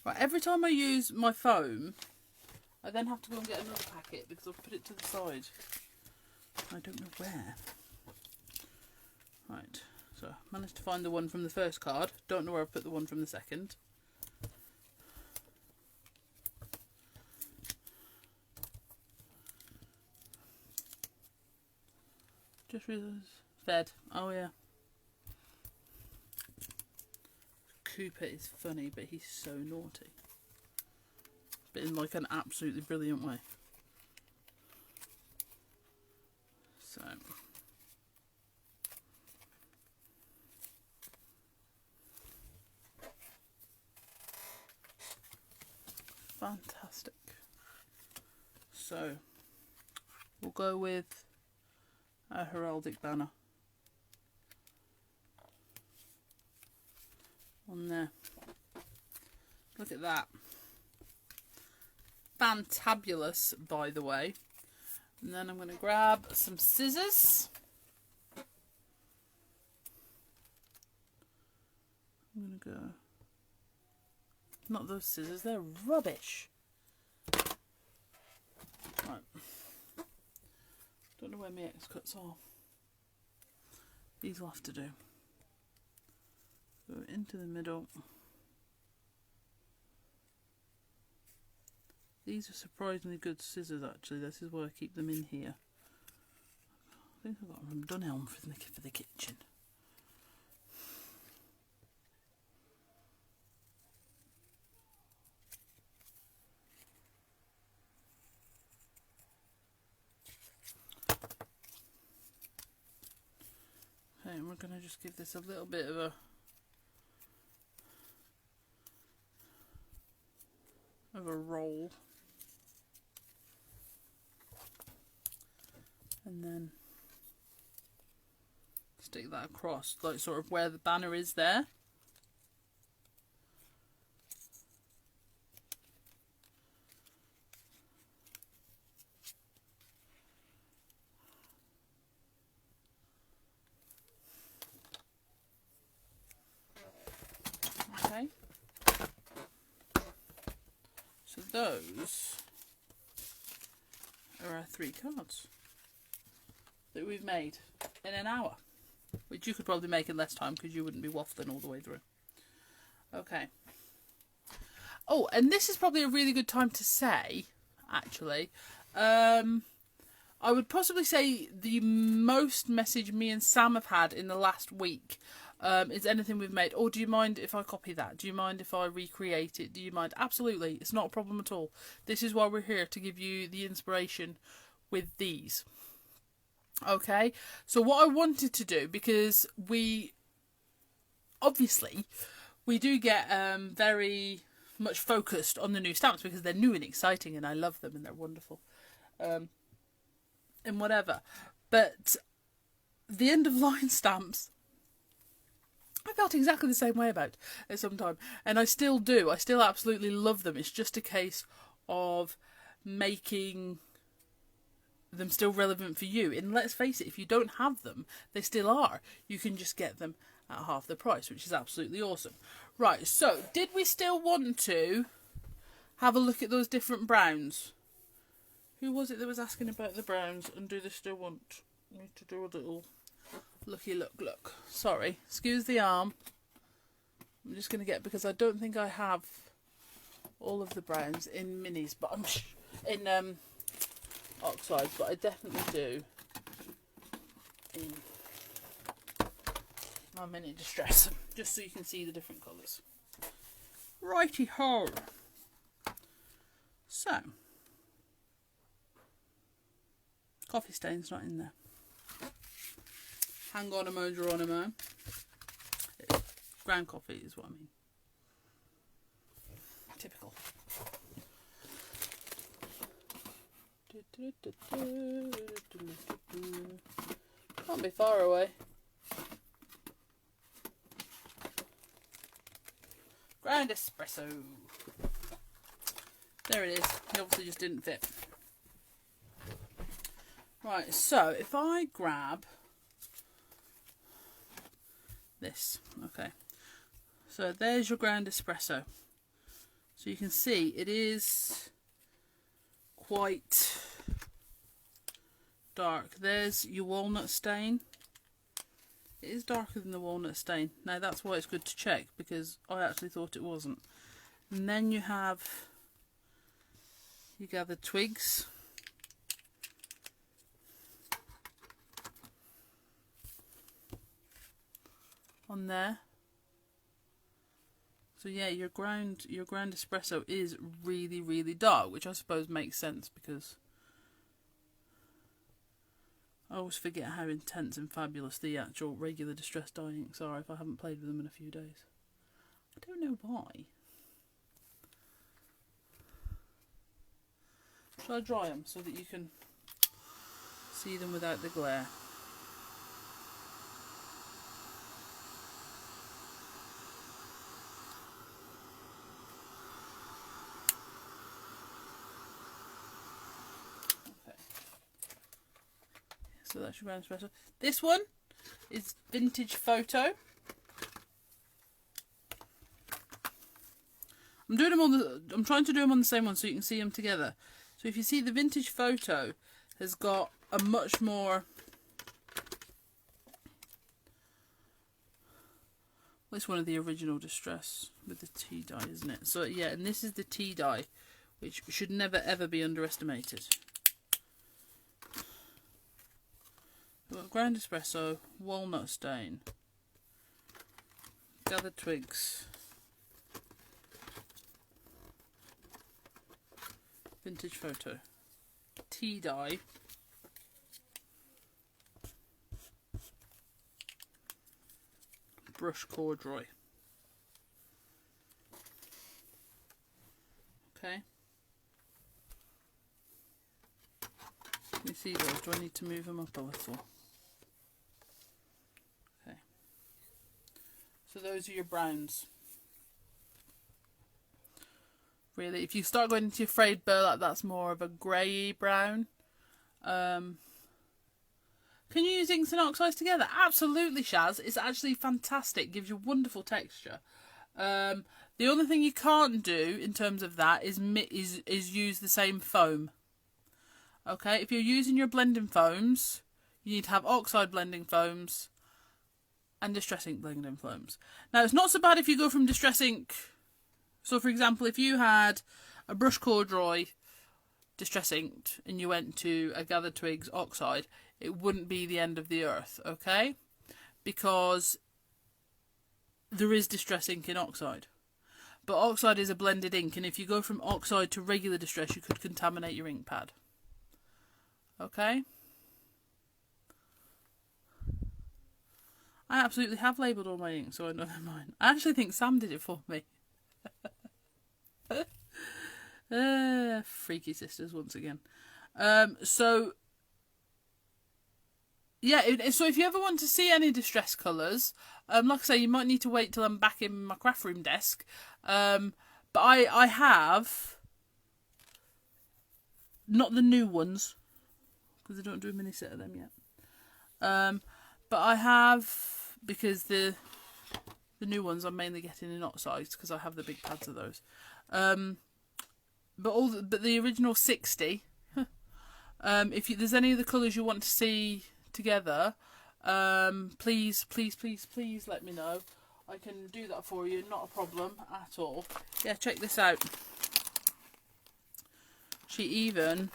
Right, every time I use my foam, I then have to go and get another packet because I've put it to the side. I don't know where. Right, so managed to find the one from the first card. Don't know where I put the one from the second. Just realised. Fed. Oh yeah. Cooper is funny, but he's so naughty. But in like an absolutely brilliant way. So fantastic. So we'll go with a Heraldic Banner on there. Look at that. Fantabulous, by the way. And then I'm going to grab some scissors. I'm going to go... Not those scissors, they're rubbish. Right. Don't know where my X cuts are. These will have to do. Go into the middle. These are surprisingly good scissors actually, this is why I keep them in here. I think I got them from Dunelm for the kitchen. Okay, and we're going to just give this a little bit of a roll. And then stick that across, like sort of where the banner is there. Okay. So those are our 3 cards that we've made in an hour, which you could probably make in less time because you wouldn't be waffling all the way through. Okay. Oh, and this is probably a really good time to say, actually, I would possibly say the most message me and Sam have had in the last week is anything we've made. Or do you mind if I copy that? Do you mind if I recreate it? Do you mind? Absolutely. It's not a problem at all. This is why we're here, to give you the inspiration with these. Okay, so what I wanted to do, because we do get very much focused on the new stamps because they're new and exciting and I love them and they're wonderful and whatever, but the end of line stamps I felt exactly the same way about at some time, and I still do. I still absolutely love them. It's just a case of making them still relevant for you. And let's face it, if you don't have them, they still are. You can just get them at half the price, which is absolutely awesome. Right, so did we still want to have a look at those different browns? Who was it that was asking about the browns, and do they still want me to do a little looky look? Sorry, excuse the arm. I'm just going to get, because I don't think I have all of the browns in minis, but I'm in oxide, but I definitely do in my mini distress, just so you can see the different colours. Righty ho. So, coffee stain's not in there. Hang on a mo, Geronimo. Ground coffee is what I mean. Typical. Can't be far away. Ground espresso. There it is. It obviously just didn't fit. Right, so if I grab this, okay. So there's your ground espresso. So you can see it is quite dark. There's your walnut stain. It is darker than the walnut stain. Now that's why it's good to check, because I actually thought it wasn't. And then you have your gathered twigs. On there. So yeah, your ground espresso is really, really dark, which I suppose makes sense because I always forget how intense and fabulous the actual regular distress dye inks are if I haven't played with them in a few days. I don't know why. Shall I dry them so that you can see them without the glare? Okay. So that's your brown espresso. This one is Vintage Photo. I'm trying to do them on the same one so you can see them together. So if you see, the Vintage Photo has got a much more, well, it's one of the original distress with the tea dye, isn't it? So yeah, and this is the tea dye, which should never ever be underestimated. We've got ground espresso, walnut stain, gathered twigs, Vintage Photo, tea dye, brush corduroy. Okay. Can you see those? Do I need to move them up a little? Okay. So those are your browns. Really, if you start going into your frayed burlap, that's more of a grey brown. Can you use inks and oxides together? Absolutely, Shaz. It's actually fantastic. Gives you wonderful texture. The only thing you can't do in terms of that is use the same foam. Okay, if you're using your blending foams, you need to have oxide blending foams and distress ink blending foams. Now, it's not so bad if you go from distress ink. So, for example, if you had a brush corduroy distress inked and you went to a gathered twigs oxide, it wouldn't be the end of the earth, okay? Because there is distress ink in oxide. But oxide is a blended ink, and if you go from oxide to regular distress, you could contaminate your ink pad. Okay? I absolutely have labelled all my ink, so I know they're mine. I actually think Sam did it for me. Freaky sisters once again. So yeah, so if you ever want to see any distress colours, like I say, you might need to wait till I'm back in my craft room desk. But I have not the new ones because I don't do a mini set of them yet. But I have, because the new ones I'm mainly getting in oxides because I have the big pads of those. But the original 60. If there's any of the colours you want to see together, please let me know. I can do that for you, not a problem at all. Yeah, check this out. She even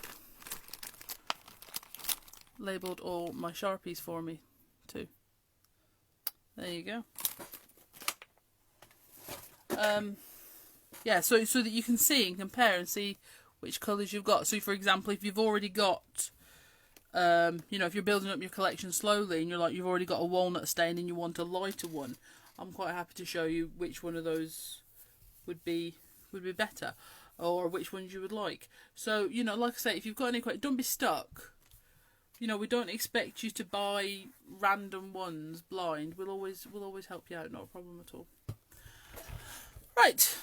labelled all my Sharpies for me too. There you go. Yeah, so that you can see and compare and see which colours you've got. So, for example, if you've already got, if you're building up your collection slowly and you've already got a walnut stain and you want a lighter one, I'm quite happy to show you which one of those would be better, or which ones you would like. So, like I say, if you've got any questions, don't be stuck. We don't expect you to buy random ones blind. We'll always help you out, not a problem at all. Right.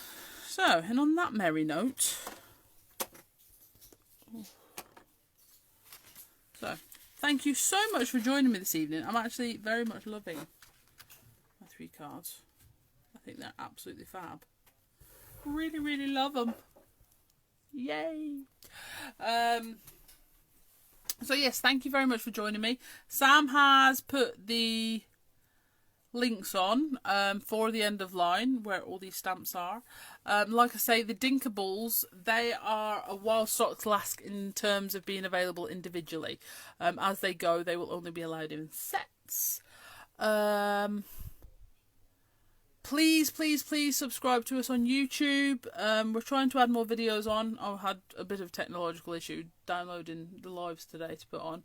So, and on that merry note, so thank you so much for joining me this evening. I'm actually very much loving my 3 cards. I think they're absolutely fab. Really, really love them. Yay! So yes, thank you very much for joining me. Sam has put the links on for the end of line where all these stamps are. Like I say, the Dinkables, they are a while stocks last in terms of being available individually. As they go, they will only be allowed in sets. Please, please, please subscribe to us on YouTube. We're trying to add more videos on. I had a bit of a technological issue downloading the lives today to put on.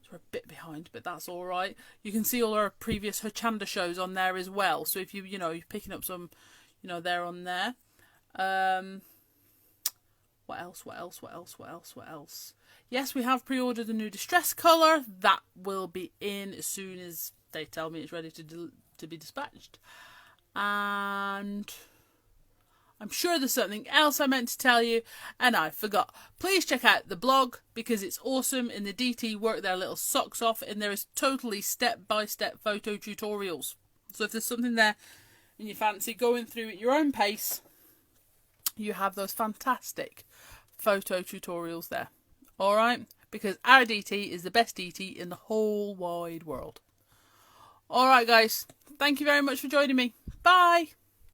So we're a bit behind, but that's all right. You can see all our previous Hochanda shows on there as well. So if you're picking up some, they're on there. What else? Yes, we have pre-ordered a new distress colour. That will be in as soon as they tell me it's ready to be dispatched. And I'm sure there's something else I meant to tell you and I forgot. Please check out the blog because it's awesome, and the DT work their little socks off, and there is totally step-by-step photo tutorials. So if there's something there and you fancy going through at your own pace, you have those fantastic photo tutorials there. Alright? Because our DT is the best DT in the whole wide world. Alright guys, thank you very much for joining me. Bye!